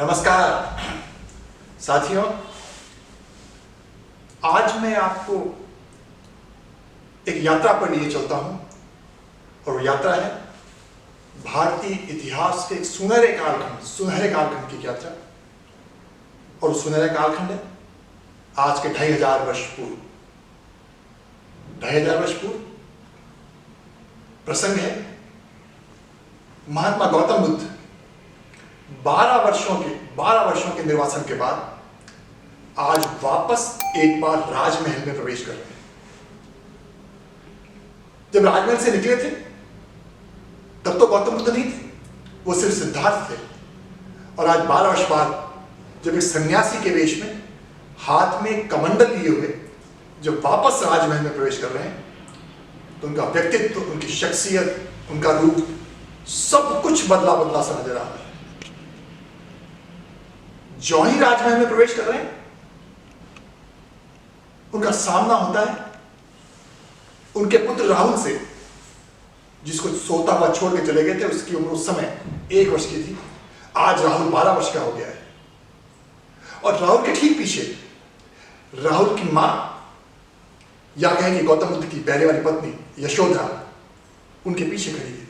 नमस्कार साथियों, आज मैं आपको एक यात्रा पर लिए चलता हूं और वो यात्रा है भारतीय इतिहास के एक सुनहरे कालखंड की यात्रा। और सुनहरे कालखंड है आज के 2500 वर्ष पूर्व। 2500 वर्ष पूर्व प्रसंग है महात्मा गौतम बुद्ध 12 वर्षों के निर्वासन के बाद आज वापस एक बार राजमहल में प्रवेश कर रहे हैं। जब राजमहल से निकले थे तब तो गौतम बुद्ध नहीं थे, वो सिर्फ सिद्धार्थ थे। और आज 12 वर्ष बाद जब एक सन्यासी के वेश में हाथ में कमंडल लिए हुए जब वापस राजमहल में प्रवेश कर रहे हैं तो उनका व्यक्तित्व, उनकी शख्सियत, उनका रूप सब कुछ बदला बदला सा नजर आ रहा है। जो ही राजमहल में प्रवेश कर रहे हैं उनका सामना होता है उनके पुत्र राहुल से, जिसको सोता हुआ छोड़ के चले गए थे। उसकी उम्र उस समय 1 वर्ष की थी। आज राहुल 12 वर्ष का हो गया है। और राहुल के ठीक पीछे राहुल की मां, या कहें कि गौतम बुद्ध की पहले वाली पत्नी यशोधरा उनके पीछे खड़ी है।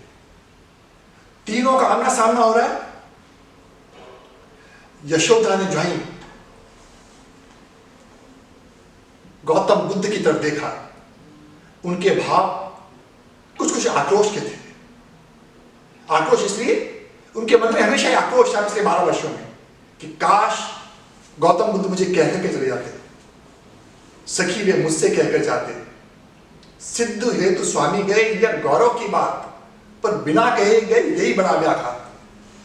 तीनों का आमना सामना हो रहा है। यशोधरा ने जो ही गौतम बुद्ध की तरफ देखा, उनके भाव कुछ आक्रोश के थे। आक्रोश इसलिए, उनके मन में हमेशा ही आक्रोश था पिछले 12 वर्षों में कि काश गौतम बुद्ध मुझे कहकर के चले जाते, सखी वे मुझसे कहकर जाते, सिद्ध हेतु स्वामी गए यह गौरव की बात, पर बिना कहे गए यही बड़ा व्याघात।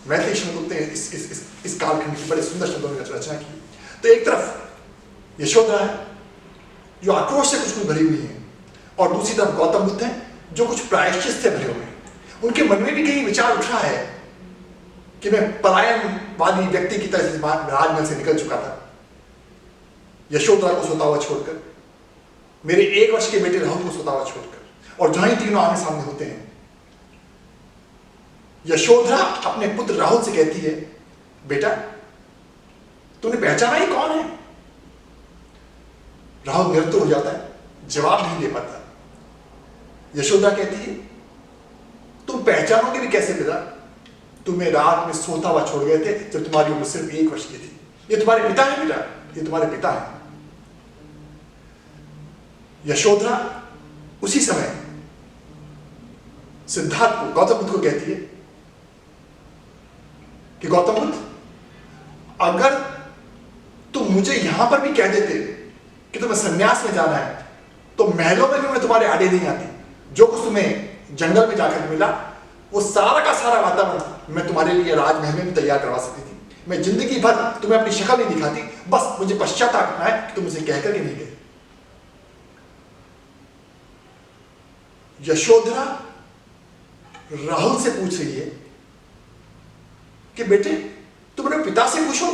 मैथिली शब्द ने इस कालखंड की बड़े सुंदर शब्दों में रचना की। तो एक तरफ यशोधरा है जो आक्रोश से कुछ भरी हुई है, और दूसरी तरफ गौतम बुद्ध है जो कुछ प्रायश्चित से भरे हुए हैं। उनके मन में भी कहीं विचार उठा है कि मैं पलायनवादी व्यक्ति की तरह से राजमहल से निकल चुका था, यशोधरा को सोता हुआ छोड़कर, मेरे 1 वर्ष के बेटे राहुल को सोता हुआ छोड़कर। और जहां ही तीनों आमने सामने होते हैं, यशोधरा अपने पुत्र राहुल से कहती है, बेटा तूने पहचाना ही कौन है? राहुल निरुत्तर हो जाता है, जवाब नहीं दे पाता। यशोधरा कहती है, तुम पहचानोगे भी कैसे पिता? तुम्हें रात में सोता हुआ छोड़ गए थे जब तुम्हारी उम्र सिर्फ 1 वर्ष की थी। ये तुम्हारे पिता है बेटा, ये तुम्हारे पिता है। यशोधरा उसी समय सिद्धार्थ को, गौतम बुद्ध को कहती है कि गौतम बुद्ध, अगर तुम मुझे यहां पर भी कह देते कि तुम्हें संन्यास में जाना है तो महलों में भी मैं तुम्हारे आड़े नहीं आती। जो कुछ तुम्हें जंगल में जाकर मिला वो सारा का सारा वातावरण मैं तुम्हारे लिए राजमहल में भी तैयार करवा सकती थी। मैं जिंदगी भर तुम्हें अपनी शक्ल नहीं दिखाती, बस मुझे पश्चाताप करना है कि तुम मुझे कहकर के नहीं गए। यशोधरा राहुल से पूछ रही है कि बेटे तुम अपने पिता से पूछो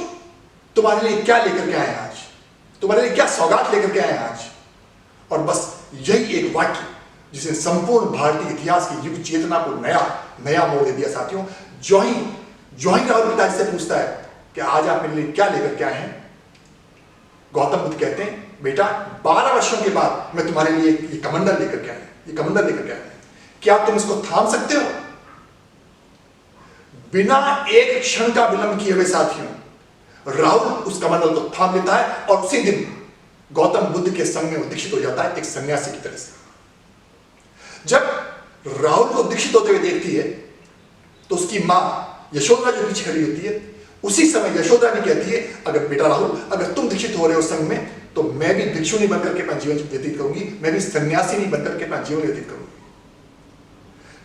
तुम्हारे लिए क्या लेकर के आए आज, तुम्हारे लिए क्या सौगात लेकर के आए आज। और बस यही एक वाक्य जिसने संपूर्ण भारतीय इतिहास की युग चेतना को नया मोड़ दे दिया। साथियों, जो ही राहुल पिताजी से पूछता है कि आज आप मेरे लिए क्या लेकर के आए हैं, गौतम बुद्ध कहते हैं, बेटा 12 वर्षों के बाद मैं तुम्हारे लिए ये कमंडल लेकर के आया, ये कमंडल लेकर के आया। क्या तुम इसको थाम सकते हो? बिना एक क्षण का विलंब किए हुए साथियों, राहुल उस कमंडल को थाम लेता है और उसी दिन गौतम बुद्ध के संग में वो दीक्षित हो जाता है, एक सन्यासी की तरह से। जब राहुल को दीक्षित होते हुए देखती है तो उसकी मां यशोधरा जो पीछे खड़ी होती है, उसी समय यशोधरा भी कहती है, अगर बेटा राहुल, अगर तुम दीक्षित हो रहे हो संग में, तो मैं भी भिक्षुणी बनकर के अपना जीवन व्यतीत करूंगी, मैं भी सन्यासिनी बनकर के अपना जीवन व्यतीत करूंगी।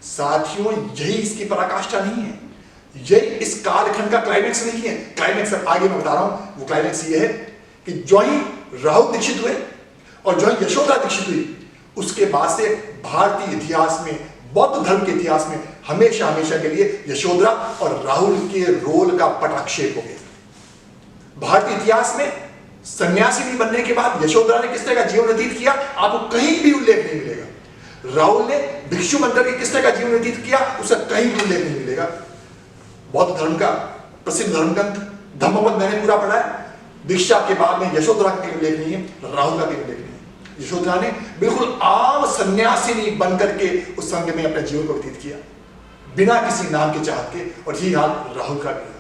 साथियों, यही इसकी पराकाष्ठा नहीं है, यही इस कालखंड का क्लाइमैक्स नहीं है। क्लाइमैक्स अब आगे मैं बता रहा हूं। वो क्लाइमैक्स ये है कि जो ही राहुल दीक्षित हुए और जो ही यशोधरा दीक्षित हुई, उसके बाद से भारतीय इतिहास में, बौद्ध धर्म के इतिहास में हमेशा के लिए यशोधरा और राहुल के रोल का पटाक्षेप हो गया। भारतीय इतिहास में सन्यासिनी बनने के बाद यशोधरा ने किस तरह का जीवन व्यतीत किया, आपको कहीं भी उल्लेख नहीं मिलेगा। राहुल ने भिक्षु बनकर के किस तरह का जीवन व्यतीत किया, उसका कहीं भी उल्लेख नहीं मिलेगा। बौद्ध धर्म का प्रसिद्ध धर्मग्रंथ धम्मपद मैंने पूरा पढ़ा है। दीक्षा के बाद में यशोधरा का लेख नहीं है, राहुल का लेख नहीं है। यशोधरा ने बिल्कुल आम सन्यासिनी बन करके उस संघ में अपने जीवन को व्यतीत किया, बिना किसी नाम के चाहत के, और यही हाल राहुल का भी है।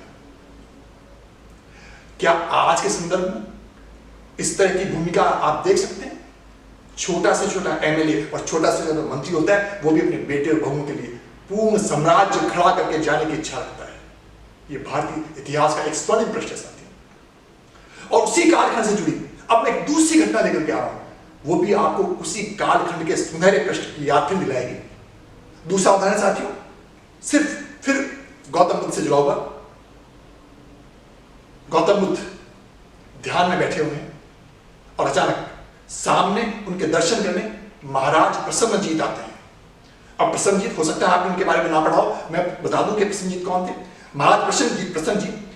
क्या आज के संदर्भ में इस तरह की भूमिका आप देख सकते हैं? छोटा से छोटा एमएलए और छोटा से छोटा मंत्री होता है, वो भी अपने बेटे और बहुओं के लिए पूर्ण साम्राज्य खड़ा करके जाने की इच्छा रखता है। ये भारतीय इतिहास का एक स्वर्णिम पृष्ठ है साथियों। और उसी कालखंड से जुड़ी अब मैं एक दूसरी घटना लेकर के आ रहा हूं, वो भी आपको उसी कालखंड के सुनहरे पृष्ठ की याद फिर दिलाएगी। दूसरा उदाहरण साथियों, सिर्फ फिर गौतम बुद्ध से जुड़ा हुआ। गौतम बुद्ध ध्यान में बैठे हुए हैं और अचानक सामने उनके दर्शन करने महाराज प्रसन्नजीत आते हैं। अब प्रसन्नजीत, हो सकता है आपने उनके बारे में ना पढ़ा हो, मैं बता दूं कि प्रसन्नजीत कौन थे। महाराज प्रसन्नजीत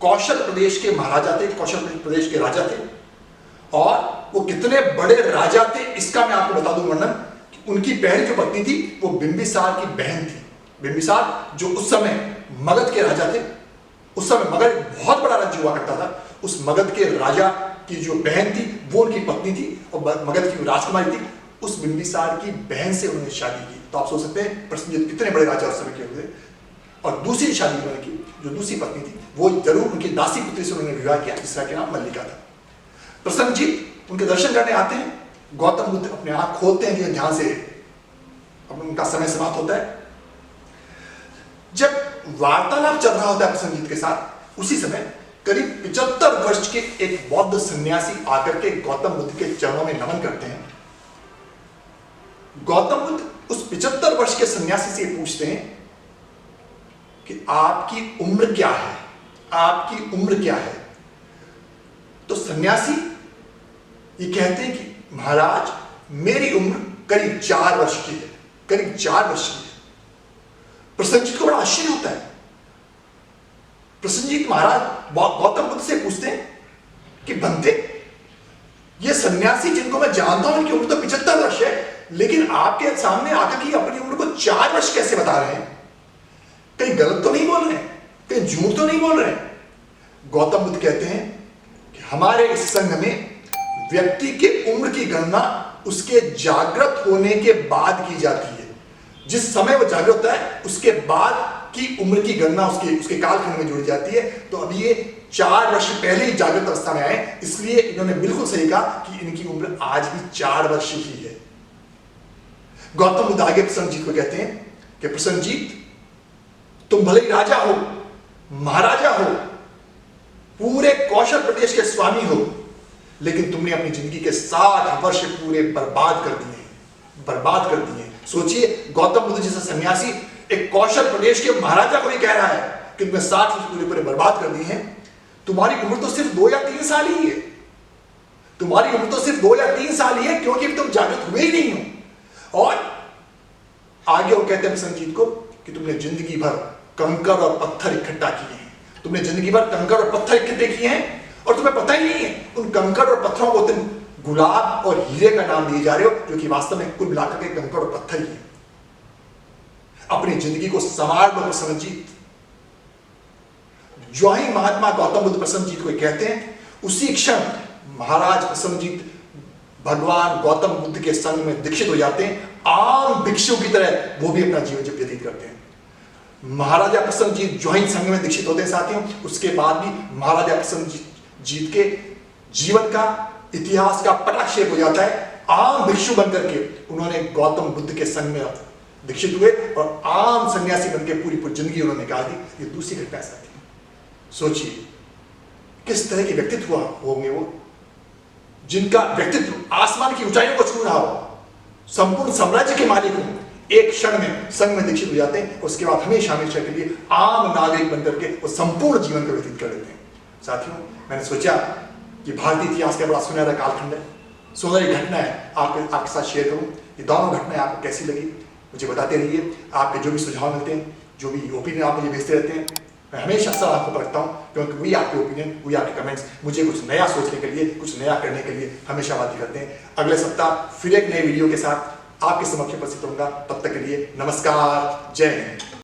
कौशल प्रदेश के महाराजा थे, कौशल प्रदेश के राजा थे। और वो कितने बड़े राजा थे इसका मैं आपको बता दूं वर्णन। उनकी पहली जो पत्नी थी वो बिंबिसार की बहन थी। बिंबिसार जो उस समय मगध के राजा थे, उस समय मगध बहुत बड़ा राज्य हुआ करता था। उस मगध के राजा की जो बहन थी वो उनकी पत्नी थी, और मगध की राजकुमारी थी। उस बिंबिसार की बहन से उन्होंने शादी की। तो आप सोच सकते हैं प्रसन्नजीत कितने बड़े राजा उस समय के हुए। और दूसरी शादी उन्होंने की, जो दूसरी पत्नी थी वो जरूर उनकी दासी पुत्री से उन्होंने विवाह किया, जिसका के नाम मल्लिका था। प्रसन्नजीत उनके दर्शन करने आते हैं। गौतम बुद्ध अपने आंख खोलते हैं कि ध्यान से, अब उनका समय समाप्त होता है। जब वार्तालाप चल रहा होता है प्रसन्नजीत के साथ, उसी समय करीब 75 वर्ष के एक बौद्ध सन्यासी आकर के गौतम बुद्ध के चरणों में नमन करते हैं। गौतम बुद्ध उस 75 वर्ष के सन्यासी से पूछते हैं कि आपकी उम्र क्या है, आपकी उम्र क्या है। तो सन्यासी ये कहते हैं कि महाराज मेरी उम्र करीब 4 वर्ष की है, करीब 4 वर्ष की है। प्रसन्नजीत को बड़ा आश्चर्य होता है। प्रसन्नजीत महाराज गौतम बुद्ध से पूछते हैं कि बनते, ये सन्यासी जिनको मैं जानता हूं उनकी उम्र तो 75 वर्ष है, लेकिन आपके सामने आकर के अपनी उम्र को 4 वर्ष कैसे बता रहे हैं? कहीं गलत तो नहीं बोल रहे हैं, कहीं झूठ तो नहीं बोल रहे हैं? गौतम बुद्ध कहते हैं कि हमारे इस संघ में व्यक्ति के उम्र की गणना उसके जागृत होने के बाद की जाती है। जिस समय वो जागृत होता है उसके बाद की उम्र की गणना उसके कालखंड में जोड़ी जाती है। तो अभी ये 4 वर्ष पहले ही जागृत अवस्था में आए, इसलिए इन्होंने बिल्कुल सही कहा कि इनकी उम्र आज भी 4 वर्ष ही है। गौतम बुद्ध आगे प्रसन्नजीत को कहते हैं कि प्रसन्नजीत, तुम भले ही राजा हो, महाराजा हो, पूरे कौशल प्रदेश के स्वामी हो, लेकिन तुमने अपनी जिंदगी के 60 वर्ष पूरे बर्बाद कर दिए, बर्बाद कर दिए। सोचिए, गौतम बुद्ध जैसा सन्यासी एक कौशल प्रदेश के महाराजा को भी कह रहा है कि तुमने 60 वर्ष पूरे बर्बाद कर दिए हैं। तुम्हारी उम्र तो सिर्फ 2 या 3 साल ही है, तुम्हारी उम्र तो सिर्फ 2 या 3 साल ही है, क्योंकि तुम जागृत हुए ही नहीं हो। और आगे वो कहते हैं प्रसन्नजीत को कि तुमने जिंदगी भर कंकड़ और पत्थर इकट्ठा किए हैं, तुमने जिंदगी भर कंकड़ और पत्थर इकट्ठे किए हैं, और तुम्हें पता ही नहीं है उन कंकड़ और पत्थरों को तुम गुलाब और हीरे का नाम दिए जा रहे हो, जो कि वास्तव में कुल मिलाकर के कंकड़ और पत्थर ही है। अपनी जिंदगी को संवार लो प्रसन्नजीत। जो ही महात्मा गौतम बुद्ध प्रसन्नजीत को कहते हैं, उसी क्षण महाराज प्रसन्नजीत भगवान गौतम बुद्ध के संग में दीक्षित हो जाते हैं। आम भिक्षु की तरह वो भी अपना जीवन व्यतीत करते हैं। महाराजा प्रसन्नजीत जो ही संघ में दीक्षित होते हैं साथियों, उसके बाद भी महाराजा प्रसन्नजीत के जीवन का इतिहास का पटाक्षेप हो जाता है। आम भिक्षु बनकर के उन्होंने गौतम बुद्ध के संग में दीक्षित हुए और आम सन्यासी बनकर पूरी जिंदगी उन्होंने निकाल दी। ये दूसरी घटना है साथियों। सोचिए किस तरह के व्यक्तित्व होंगे वो, जिनका व्यक्तित्व आसमान की ऊंचाइयों को छू रहा हो, संपूर्ण साम्राज्य के मालिक हो, एक क्षण में संघ में दीक्षित हो जाते हैं। उसके बाद हमेशा हमेशा के लिए आम नागरिक बनकर के वो संपूर्ण जीवन को व्यतीत कर लेते हैं। साथियों, मैंने सोचा कि भारतीय इतिहास का बड़ा सुनहरा कालखंड है, सुनहरी घटना है, आपके साथ शेयर करूं। ये दोनों घटनाएं आपको कैसी लगी मुझे बताते रहिए। आपके जो भी सुझाव मिलते हैं, जो भी ओपिनियन आप मुझे भेजते रहते हैं, मैं हमेशा अक्सर आपको रखता हूं, क्योंकि वही आपके ओपिनियन, वही आपके कमेंट्स मुझे कुछ नया सोचने के लिए, कुछ नया करने के लिए हमेशा बात करते हैं। अगले सप्ताह फिर एक नए वीडियो के साथ आपके समक्ष उपस्थित होऊंगा। तब तक के लिए नमस्कार, जय हिंद।